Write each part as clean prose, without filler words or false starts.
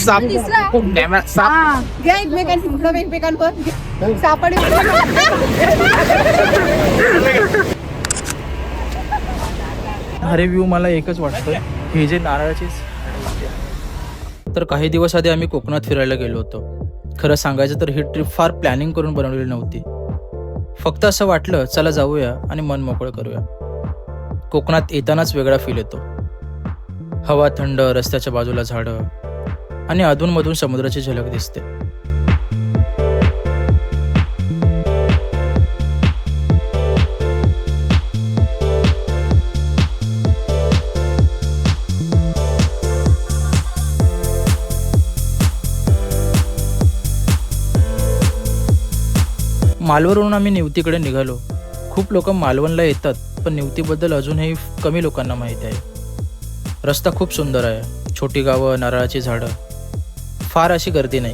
साप कॅमेरा साप घ्या एकमेकांवर सापडे. अरे व्ह्यू मला एकच वाटतं, हे जे नारळाचे. तर काही दिवस आधी आम्ही कोकणात फिरायला गेलो होतो. खरं सांगायचं तर ही ट्रिप फार प्लॅनिंग करून बनवलेली नव्हती. फक्त असं वाटलं चला जाऊया आणि मन मोकळं करूया. कोकणात येतानाच वेगळा फील येतो. हवा थंड, रस्त्याच्या बाजूला झाडं आणि अधूनमधून समुद्राची झलक दिसते. मालवणवरून आम्ही निवतीकडे निघालो. खूप लोक मालवणला येतात, पण निवतीबद्दल अजूनही कमी लोकांना माहिती आहे. रस्ता खूप सुंदर आहे. छोटी गावं, नारळाची झाडं, फार अशी गर्दी नाही.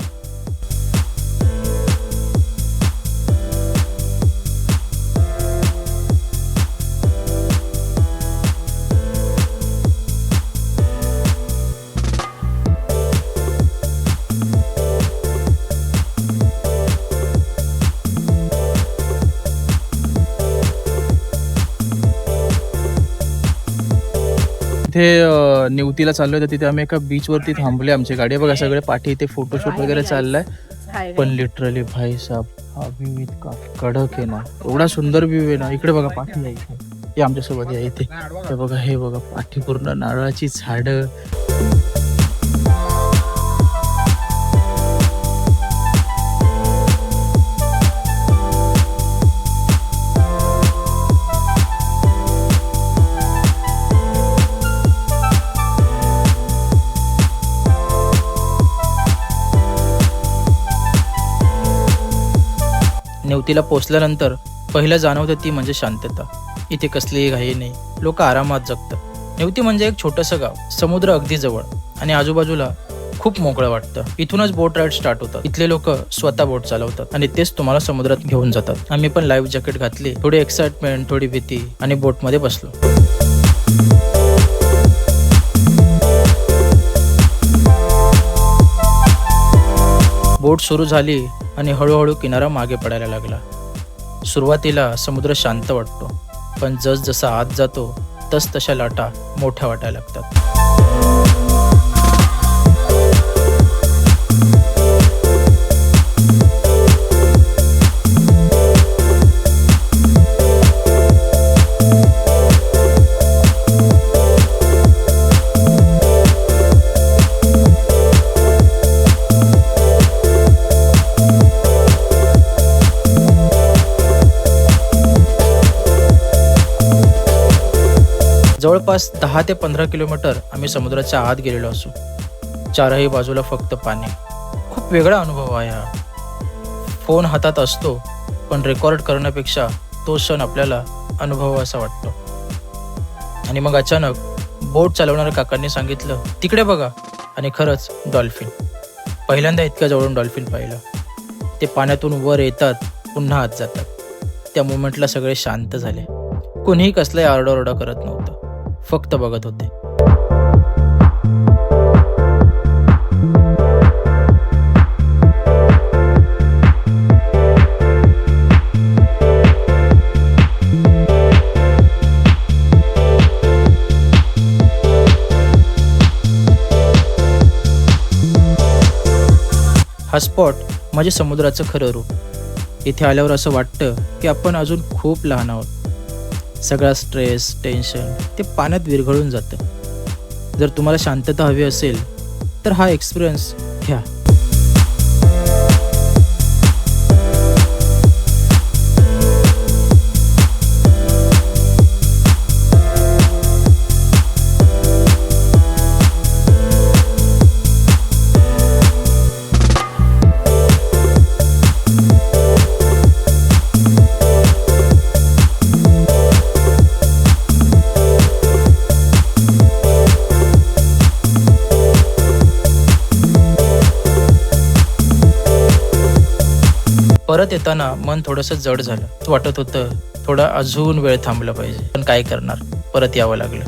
तिथे निवतीला चाललोय तर तिथे आम्ही एका बीचवरती थांबले. आमची गाडी बघा, सगळे पाठी इथे फोटोशूट वगैरे चाललाय. पण लिटरली भाई साहब, हा व्ह्यू इतका कडक आहे ना, एवढा सुंदर व्ह्यू आहे ना. इकडे बघा पाठी आहे, हे आमच्यासोबत आहे इथे. हे बघा पाठी पूर्ण नारळाची झाडं. निवतीला पोचल्यानंतर पहिलं जाणवतं ती म्हणजे शांतता. इथे कसलीही घाई नाही, लोक आरामात जगतात. निवती म्हणजे एक छोटंसं गाव, समुद्र अगदी जवळ आणि आजूबाजूला खूप मोकळं वाटतं. इथूनच बोट राईड स्टार्ट होतात. इथले लोक स्वतः बोट चालवतात आणि तेच तुम्हाला समुद्रात घेऊन जातात. आम्ही पण लाईव्ह जॅकेट घातली, थोडी एक्साइटमेंट, थोडी भीती आणि बोटमध्ये बसलो. बोट सुरू झाली आणि हळूहळू किनारा मागे पडायला लागला. सुरुवातीला समुद्र शांत वाटतो, पण जसजसा आत जातो तसतशा लाटा मोठ्या वाटायला लागतात. जवळपास 10 ते 15 किलोमीटर आम्ही समुद्राच्या आत गेलेलो असू. चारही बाजूला फक्त पाणी. खूप वेगळा अनुभव आहे हा. फोन हातात असतो, पण रेकॉर्ड करण्यापेक्षा तो क्षण आपल्याला अनुभव असा वाटतो. आणि मग अचानक बोट चालवणाऱ्या काकांनी सांगितलं, तिकडे बघा. आणि खरंच डॉल्फिन. पहिल्यांदा इतक्या जवळून डॉल्फिन पाहिलं. ते पाण्यातून वर येतात, पुन्हा आत जातात. त्या मोमेंटला सगळे शांत झाले. कोणीही कसलाही आरडाओरडा करत नव्हतं, फक्त बघत होते. हा स्पॉट म्हणजे समुद्राचं खरं रूप. इथे आल्यावर असं वाटतं की आपण अजून खूप लहान आहोत. सगळा स्ट्रेस, टेन्शन ते पाण्यात विरघळून जातं. जर तुम्हाला शांतता हवी असेल तर हा एक्सपिरियन्स घ्या. परत येताना मन थोडंसं जड झालं. वाटत होतं थोडा अजून वेळ थांबला पाहिजे, पण काय करणार, परत यावं लागलं.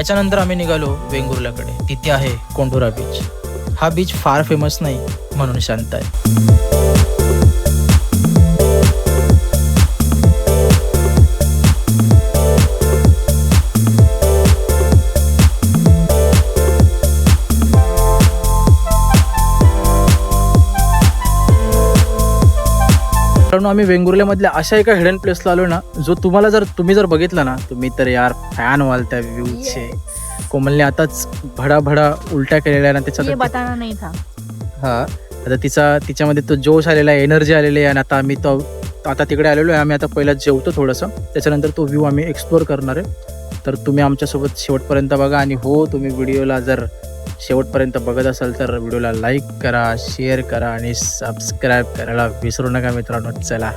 त्याच्यानंतर आम्ही निघालो वेंगुर्ल्याकडे. तिथे आहे कोंढुरा बीच. हा बीच फार फेमस नाही म्हणून शांत आहे. कारण आम्ही वेंगुर्ल्यामधल्या अशा एका हिडन प्लेसला आलो ना, जो तुम्ही जर बघितला ना, तुम्ही तर यार फॅन व्हाल त्या व्ह्यूचे. कोमलने आताच भडा उलट्या केलेल्या आहे ना त्याच्यात. नाही था. हा, आता तिच्यामध्ये तो जोश आलेला आहे, एनर्जी आलेली आहे. आणि आता तिकडे आलेलो आहे आम्ही. आता पहिला जेवतो थोडंसं, त्याच्यानंतर तो व्ह्यू आम्ही एक्सप्लोर करणार आहे. तर तुम्ही आमच्यासोबत शेवटपर्यंत बघा. आणि हो, तुम्ही व्हिडिओला जर शेवटपर्यंत बघत असाल तर व्हिडिओला लाईक करा, शेअर करा आणि सबस्क्राईब करायला विसरू नका मित्रांनो. चला.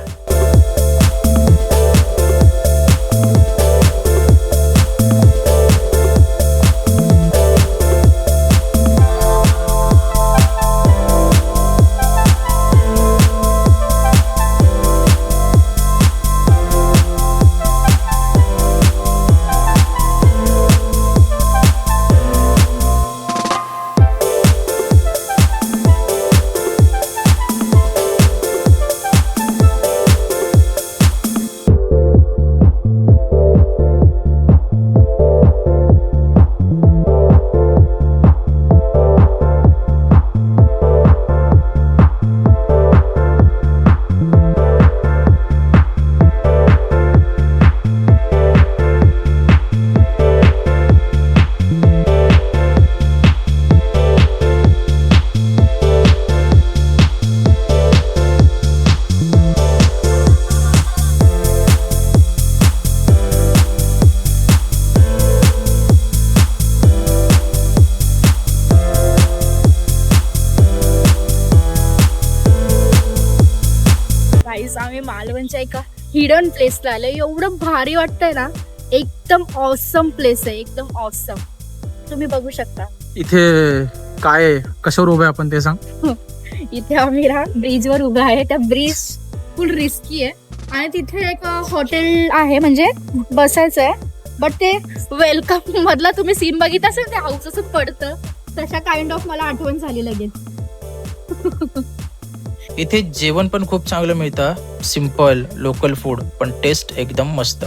आम्ही मालवणच्या एका हिडन प्लेसला आलोय. एवढं भारी वाटतंय ना, एकदम ऑसम प्लेस आहे, एकदम ऑसम. तुम्ही बघू शकता इथे काय कशावर उभे आपण ते सांग. इथे आम्ही ब्रिजवर उभा आहे. त्या ब्रिज फुल रिस्की आहे आणि तिथे एक हॉटेल आहे, म्हणजे बसायचं आहे. बट ते वेलकम मधला तुम्ही सीन बघितला असेल, ते हाऊस असं पडतं, तशा काइंड ऑफ मला आठवण झाली लगेच. इथे जेवण पण खूप चांगलं मिळतं. सिम्पल लोकल फूड, पण टेस्ट एकदम मस्त.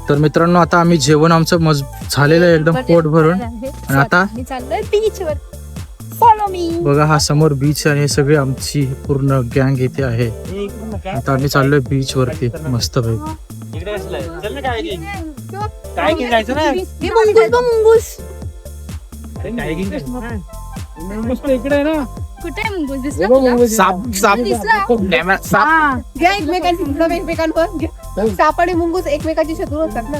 तर मित्रांनो, आता आम्ही जेवण आमचं झालेलं आहे एकदम पोट भरून. आणि आता चाललोय बीचवर. Follow me. बघा, हा समोर बीच आणि हे सगळी आमची पूर्ण गँग इथे आहे. आता आम्ही चाललोय बीच वरती मस्त पैकी. कुठे आहे मुंगूस? दिसला तुला? साप एकमेकांवर साप आणि मुंगूस एकमेकांची शत्रू असतात ना.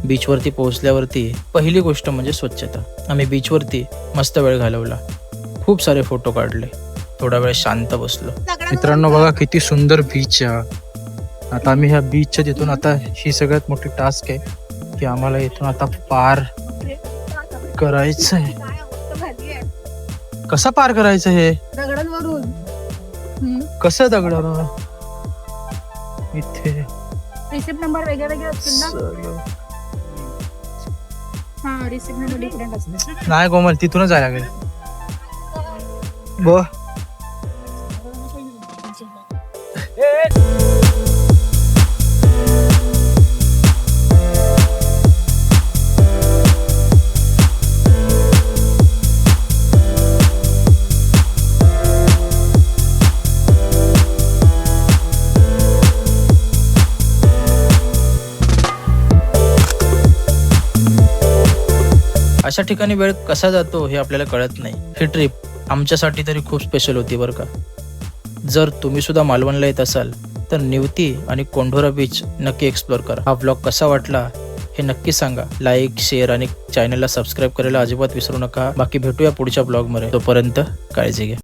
बीचवरती पोहोचल्यावरती पहिली गोष्ट म्हणजे स्वच्छता. आम्ही बीचवरती मस्त वेळ घालवला, खूप सारे फोटो काढले, थोडा वेळ शांत बसलो. मित्रांनो बघा किती सुंदर बीच आहे. आता आम्ही ह्या बीचच्या तिथून, आता ही सगळ्यात मोठी टास्क आहे की आम्हाला इथून आता पार करायचं आहे. कसा पार करायचं हे? दगडांवरून. कसं दगडावर? इथे रिसिप्ट नंबर वेगळे वेगळे असतील ना. हा, रिसिप्ट नंबर डिफरंट असतील. नाही कोमल, तिथूनच जायला लागेल. बो अशा ठिकाणी वेळ कसा जातो हे आपल्याला कळत नाही. ही ट्रिप आमच्यासाठी तरी खूप स्पेशल होती बरं का. जर तुम्ही सुद्धा मालवणला येत असाल तर निवती आणि कोंढोरा बीच नक्की एक्सप्लोर करा. हा व्लॉग कसा वाटला हे नक्की सांगा. लाईक, शेअर आणि चॅनलला सबस्क्राईब करायला अजिबात विसरू नका. बाकी भेटूया पुढच्या ब्लॉगमध्ये. तोपर्यंत काळजी घ्या.